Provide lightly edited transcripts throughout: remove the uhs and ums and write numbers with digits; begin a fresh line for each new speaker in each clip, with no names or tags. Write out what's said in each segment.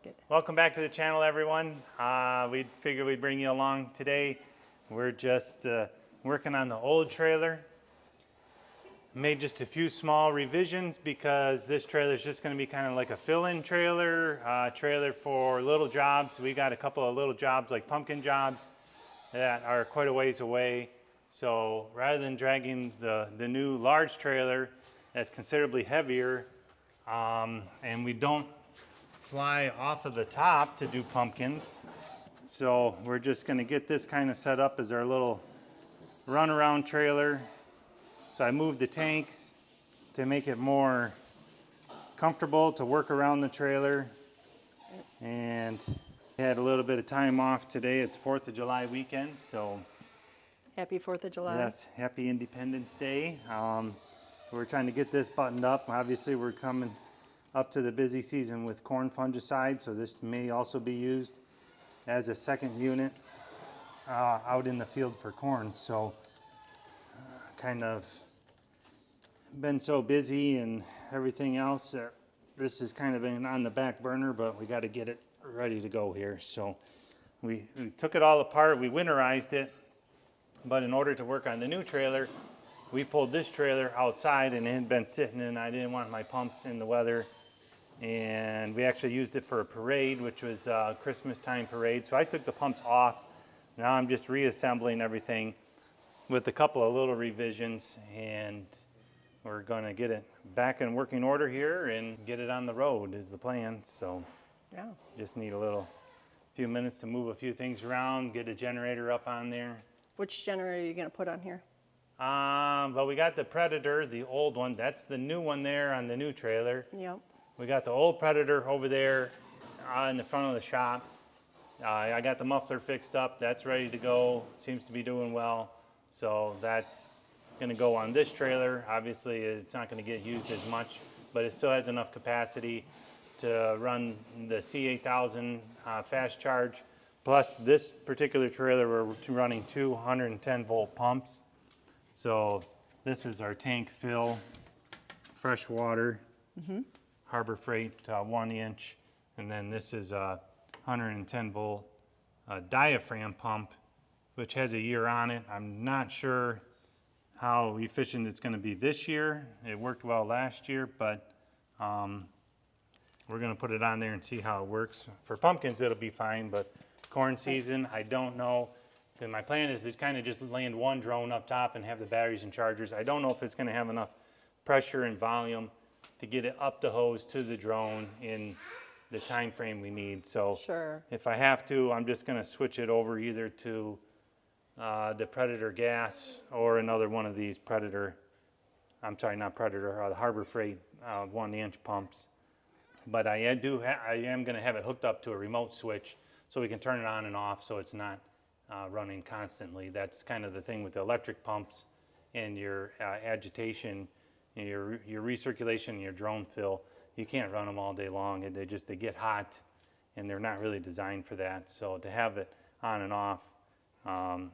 basket.
Welcome back to the channel, everyone. We figured we'd bring you along today. We're just working on the old trailer. Made just a few small revisions because this trailer is just going to be kind of like a fill-in trailer, trailer for little jobs. We got a couple of little jobs like pumpkin jobs that are quite a ways away. So rather than dragging the new large trailer that's considerably heavier, and we don't fly off of the top to do pumpkins. So we're just going to get this kind of set up as our little runaround trailer. So I moved the tanks to make it more comfortable to work around the trailer. And had a little bit of time off today. It's 4th of July weekend, so
Happy 4th of July.
yes, happy Independence Day. We're trying to get this buttoned up. Obviously, we're coming up to the busy season with corn fungicide, so this may also be used as a second unit out in the field for corn. So kind of been so busy and everything else that this has kind of been on the back burner, but we got to get it ready to go here. So we took it all apart, we winterized it, but in order to work on the new trailer, we pulled this trailer outside and it had been sitting, and I didn't want my pumps in the weather. And we actually used it for a parade, which was a Christmas time parade. So I took the pumps off. Now I'm just reassembling everything with a couple of little revisions, and we're going to get it back in working order here and get it on the road is the plan. So
Yeah.
just need a few minutes to move a few things around, get a generator up on there.
Which generator are you going to put on here?
Well, we got the Predator, the old one. That's the new one there on the new trailer.
Yep.
We got the old Predator over there in the front of the shop. I got the muffler fixed up. That's ready to go. Seems to be doing well. So that's going to go on this trailer. Obviously, it's not going to get used as much, but it still has enough capacity to run the C8000 fast charge. Plus, this particular trailer, we're running 210 volt pumps. So this is our tank fill, fresh water. Harbor Freight 1 inch, and then this is a 110 volt diaphragm pump, which has a year on it. I'm not sure how efficient it's going to be this year. It worked well last year, but we're going to put it on there and see how it works. For pumpkins, it'll be fine, but corn season, I don't know. And my plan is to kind of just land one drone up top and have the batteries and chargers. I don't know if it's going to have enough pressure and volume to get it up the hose to the drone in the time frame we need. So
Sure.
if I have to, I'm just going to switch it over either to the Predator gas or another one of these Predator, I'm sorry, not Predator, the Harbor Freight 1 inch pumps. But I am going to have it hooked up to a remote switch so we can turn it on and off so it's not running constantly. That's kind of the thing with the electric pumps and your agitation, your recirculation and your drone fill. You can't run them all day long. They get hot, and they're not really designed for that. So to have it on and off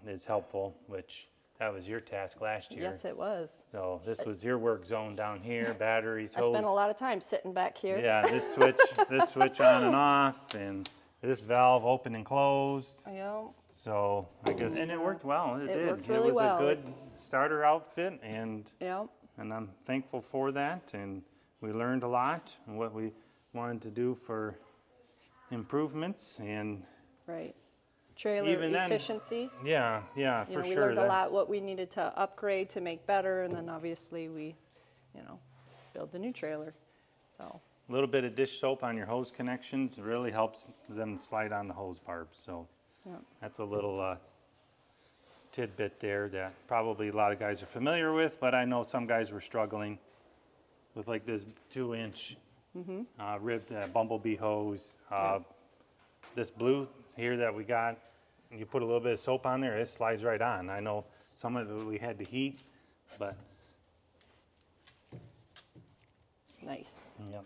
is helpful, which that was your task last year.
Yes, it was.
So this was your work zone down here, batteries,
I
hose.
spent a lot of time sitting back here.
Yeah, this switch on and off, and this valve open and closed.
Yeah.
So I guess, and it worked well. It did.
Worked really well.
It was a good starter outfit, and
Yep.
I'm thankful for that. And we learned a lot and what we wanted to do for improvements, and
Right. Trailer
even then,
efficiency.
yeah,
You
for
know, we
sure.
learned a lot what we needed to upgrade to make better, and then obviously we, build the new trailer. So
A little bit of dish soap on your hose connections really helps them slide on the hose barbs. So
yeah.
that's a little tidbit there that probably a lot of guys are familiar with, but I know some guys were struggling with like this 2 inch ribbed bumblebee hose. This blue here that we got, you put a little bit of soap on there, it slides right on. I know some of it we had to heat, but
Nice.
yep.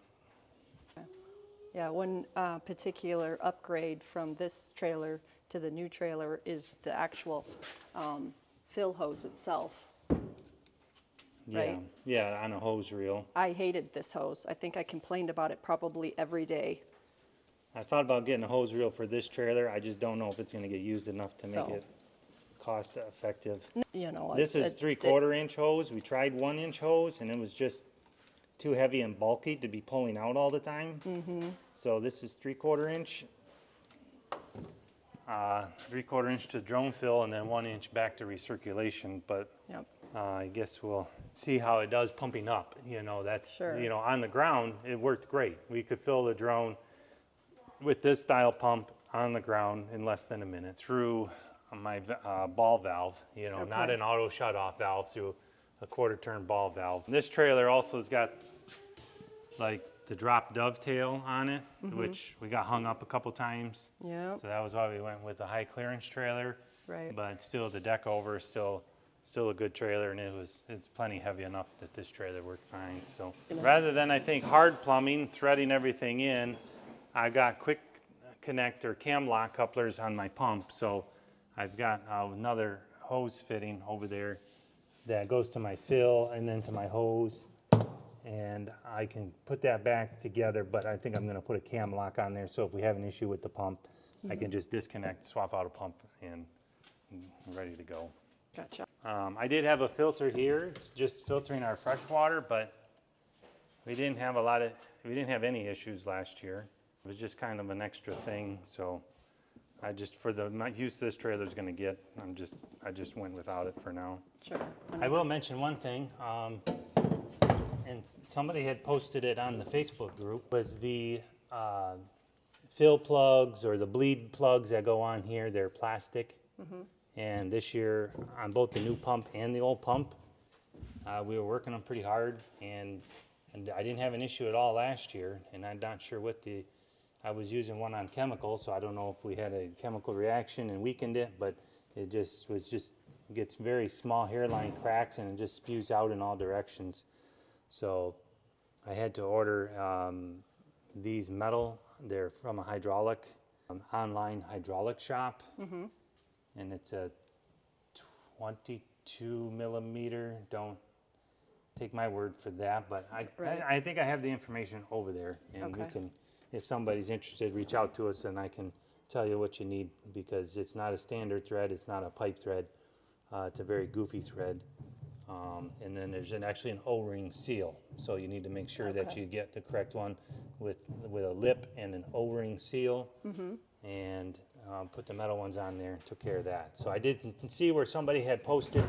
Yeah, one particular upgrade from this trailer to the new trailer is the actual fill hose itself.
Yeah,
Right.
yeah, on a hose reel.
I hated this hose. I think I complained about it probably every day.
I thought about getting a hose reel for this trailer. I just don't know if it's going to get used enough to make
So-
it cost effective.
You know,
This is 3/4 inch hose. We tried 1 inch hose and it was just too heavy and bulky to be pulling out all the time. So this is 3/4 inch. 3/4 inch to drone fill and then 1 inch back to recirculation. But
Yep.
I guess we'll see how it does pumping up. You know, that's,
Sure.
you know, on the ground, it worked great. We could fill the drone with this style pump on the ground in less than a minute through my ball valve, you know, not
Okay.
an auto shut-off valve, through a 1/4 turn ball valve. This trailer also has got like the drop dovetail on it, which we got hung up a couple times.
Yep.
So that was why we went with a high clearance trailer.
Right.
But still, the deck over is still a good trailer, and it's plenty heavy enough that this trailer worked fine. So rather than, I think, hard plumbing, threading everything in, I got quick connect or cam lock couplers on my pump. So I've got another hose fitting over there that goes to my fill and then to my hose. And I can put that back together, but I think I'm going to put a cam lock on there, so if we have an issue with the pump, I can just disconnect, swap out a pump, and I'm ready to go.
Gotcha.
I did have a filter here. It's just filtering our fresh water, but we didn't have any issues last year. It was just kind of an extra thing, so I just, for the use this trailer's going to get, I just went without it for now.
Sure.
I will mention one thing. And somebody had posted it on the Facebook group, was the fill plugs or the bleed plugs that go on here, they're plastic. And this year, on both the new pump and the old pump, we were working them pretty hard, and I didn't have an issue at all last year, and I'm not sure what I was using one on chemical, so I don't know if we had a chemical reaction and weakened it, but it gets very small hairline cracks, and it just spews out in all directions. So I had to order these metal. They're from a hydraulic, online hydraulic shop. And it's a 22 millimeter. Don't take my word for that, but I think I have the information over there. And we can, if somebody's interested, reach out to us and I can tell you what you need, because it's not a standard thread. It's not a pipe thread. It's a very goofy thread. And then there's actually an O-ring seal, so you need to make sure that you get the correct one with a lip and an O-ring seal, and put the metal ones on there. Took care of that. So I did see where somebody had posted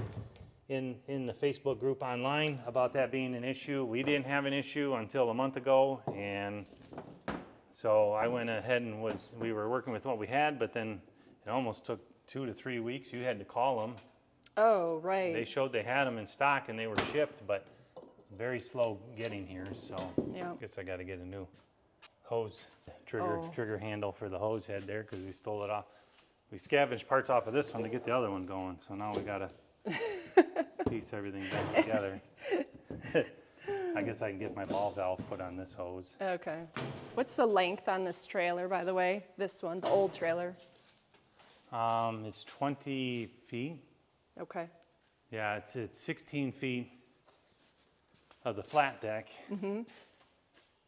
in the Facebook group online about that being an issue. We didn't have an issue until a month ago, and so I went ahead and we were working with what we had, but then it almost took 2 to 3 weeks. You had to call them.
Oh, right.
They showed they had them in stock and they were shipped, but very slow getting here. So
Yeah.
I guess I got to get a new hose trigger handle for the hose head there, because we stole it off. We scavenged parts off of this one to get the other one going. So now we got to piece everything back together. I guess I can get my ball valve put on this hose.
Okay. What's the length on this trailer, by the way? This one, the old trailer.
It's 20 feet.
Okay.
Yeah, it's 16 feet of the flat deck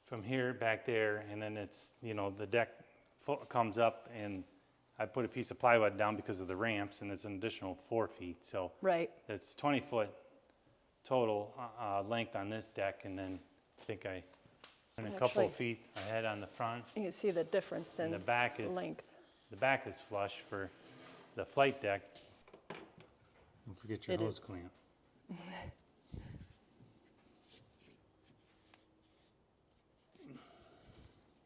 from here back there, and then it's, you know, the deck comes up, and I put a piece of plywood down because of the ramps, and it's an additional 4 feet. So
Right.
it's 20-foot total length on this deck, and then I think I went a couple of feet ahead on the front.
You can see the difference in
And the back is
length.
The back is flush for the flight deck. Don't forget your hose clamp.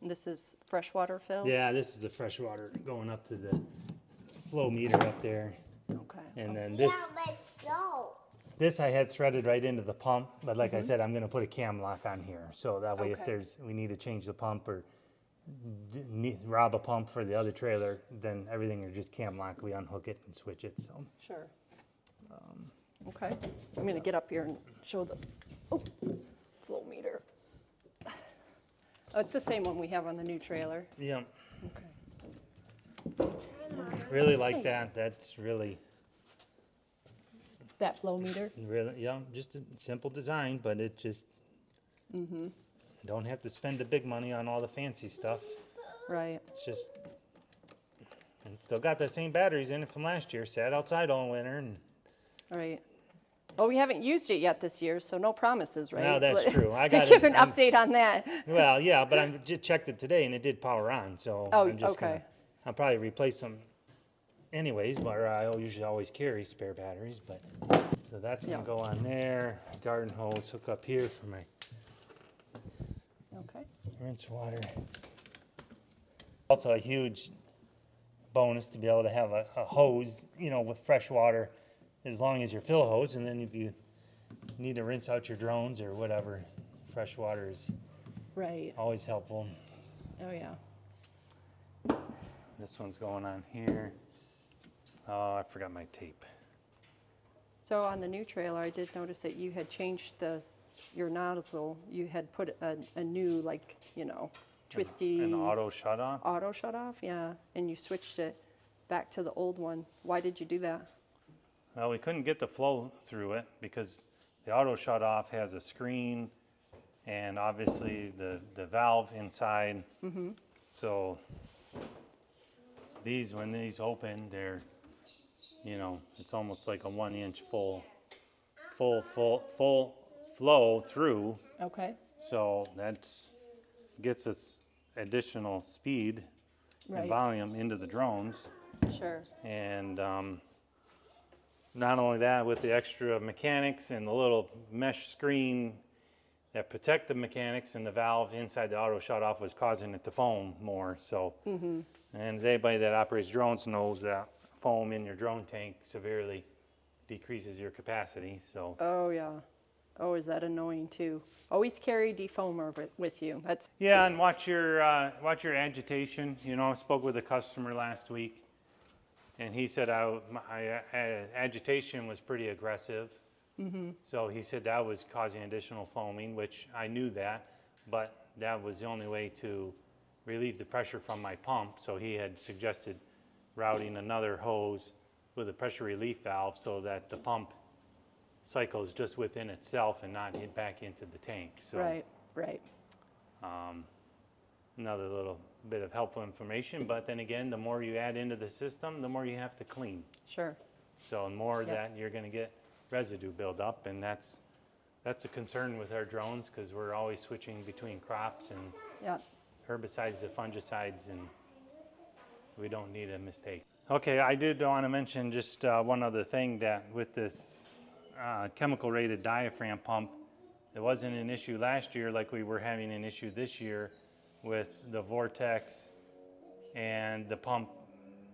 This is freshwater fill?
Yeah, this is the fresh water going up to the flow meter up there.
Okay.
And then this I had threaded right into the pump, but like I said, I'm going to put a cam lock on here, so that way if we need to change the pump or rob a pump for the other trailer, then everything are just cam lock. We unhook it and switch it. So
Sure. Okay. I'm going to get up here and show the flow meter. Oh, it's the same one we have on the new trailer.
yeah,
Okay.
really like that. That's really
That flow meter?
just a simple design, but it just don't have to spend the big money on all the fancy stuff.
Right.
It's just, and still got the same batteries in it from last year. Sat outside all winter, and
Right. Well, we haven't used it yet this year, so no promises, right?
no, that's true. I got
Give
it.
an update on that.
Well, yeah, but I just checked it today, and it did power on. So
Oh,
I'm just
okay.
I'll probably replace them anyways. But I usually always carry spare batteries. But so that's gonna
Yeah.
go on there. Garden hose hook up here for my
Okay.
rinse water. Also a huge bonus to be able to have a hose, you know, with fresh water, as long as your fill hose, and then if you need to rinse out your drones or whatever, fresh water is
Right.
always helpful.
Oh, yeah.
This one's going on here. Oh, I forgot my tape.
So on the new trailer, I did notice that you had changed your nozzle. You had put a new, like, you know, twisty
An auto shut off.
auto shut off, yeah, and you switched it back to the old one. Why did you do that?
Well, we couldn't get the flow through it because the auto shut off has a screen and obviously the valve inside. So these, when these open, they're, you know, it's almost like a 1 inch full flow through.
Okay.
So that's gets us additional speed and
Right.
volume into the drones.
Sure.
And not only that, with the extra mechanics and the little mesh screen that protect the mechanics and the valve inside the auto shut off was causing it to foam more. So, and anybody that operates drones knows that foam in your drone tank severely decreases your capacity. So,
Oh, yeah. Oh, is that annoying too? Always carry defoamer with you. That's
yeah, and watch your agitation. You know, I spoke with a customer last week, and he said my agitation was pretty aggressive. So he said that was causing additional foaming, which I knew that, but that was the only way to relieve the pressure from my pump. So he had suggested routing another hose with a pressure relief valve so that the pump cycles just within itself and not hit back into the tank. So
right.
another little bit of helpful information, but then again, the more you add into the system, the more you have to clean.
Sure.
So the more
Yep.
that you're going to get residue buildup, and that's a concern with our drones because we're always switching between crops and
Yeah.
herbicides to fungicides, and we don't need a mistake. Okay, I did want to mention just one other thing, that with this chemical rated diaphragm pump, it wasn't an issue last year like we were having an issue this year with the vortex and the pump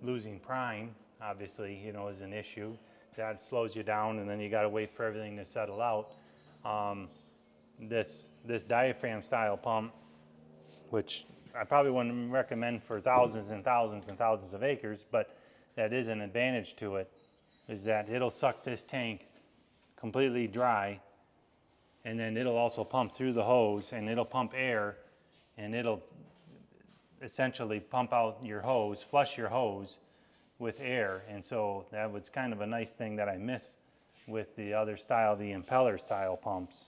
losing prime. Obviously, you know, is an issue that slows you down, and then you got to wait for everything to settle out. This diaphragm style pump, which I probably wouldn't recommend for thousands and thousands and thousands of acres, but that is an advantage to it, is that it'll suck this tank completely dry, and then it'll also pump through the hose, and it'll pump air, and it'll essentially pump out your hose, flush your hose with air. And so that was kind of a nice thing that I miss with the other style, the impeller style pumps.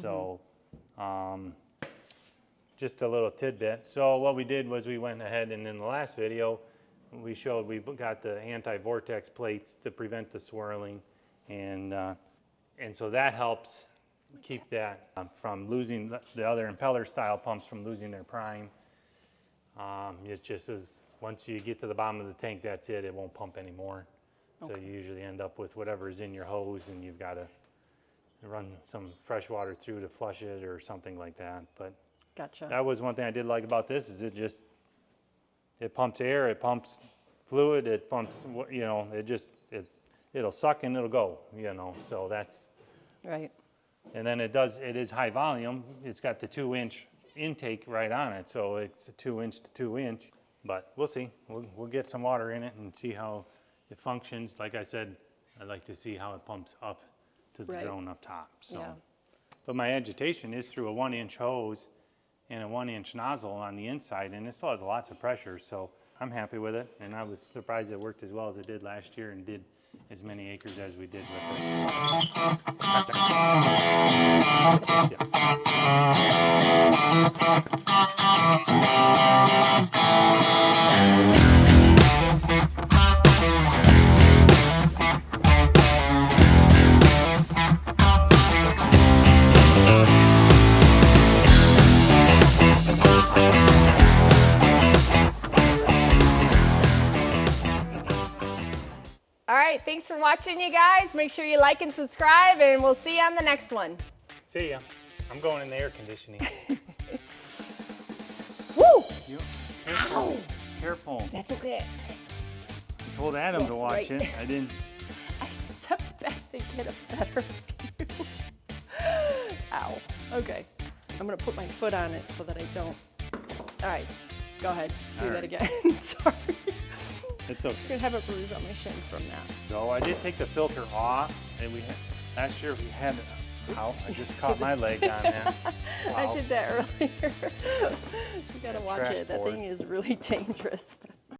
So just a little tidbit. So what we did was we went ahead, and in the last video we showed we got the anti-vortex plates to prevent the swirling, and so that helps keep that from losing, the other impeller style pumps from losing their prime. It just is, once you get to the bottom of the tank, that's it. It won't pump anymore. Okay. So you usually end up with whatever is in your hose, and you've got to run some fresh water through to flush it or something like that. But
Gotcha.
that was one thing I did like about this, is it pumps air, it pumps fluid, it pumps, you know, it'll suck and it'll go, you know, so that's.
Right.
And then it is high volume. It's got the 2-inch intake right on it, so it's a 2-inch to 2-inch. But we'll see. We'll get some water in it and see how it functions. Like I said, I'd like to see how it pumps up to the
Right.
drone up top. So.
Yeah.
But my agitation is through a 1-inch hose and a 1-inch nozzle on the inside, and it still has lots of pressure. So I'm happy with it, and I was surprised it worked as well as it did last year, and did as many acres as we did with this.
All right, thanks for watching, you guys. Make sure you like and subscribe, and we'll see you on the next one.
See ya. I'm going in the air conditioning.
Woo!
Careful.
Ow.
Careful.
That's okay.
I told Adam to watch
right.
it. I didn't.
I stepped back to get a better view. Ow. Okay. I'm going to put my foot on it so that I don't. All right. Go ahead. Do
All
that
right.
again. Sorry.
It's okay.
I'm going to have a bruise on my shin from that.
So I did take the filter off, and last year we had it out. I just caught my leg on that.
I
Wow.
did that earlier. You got to watch
trash
it. That
board.
thing is really dangerous.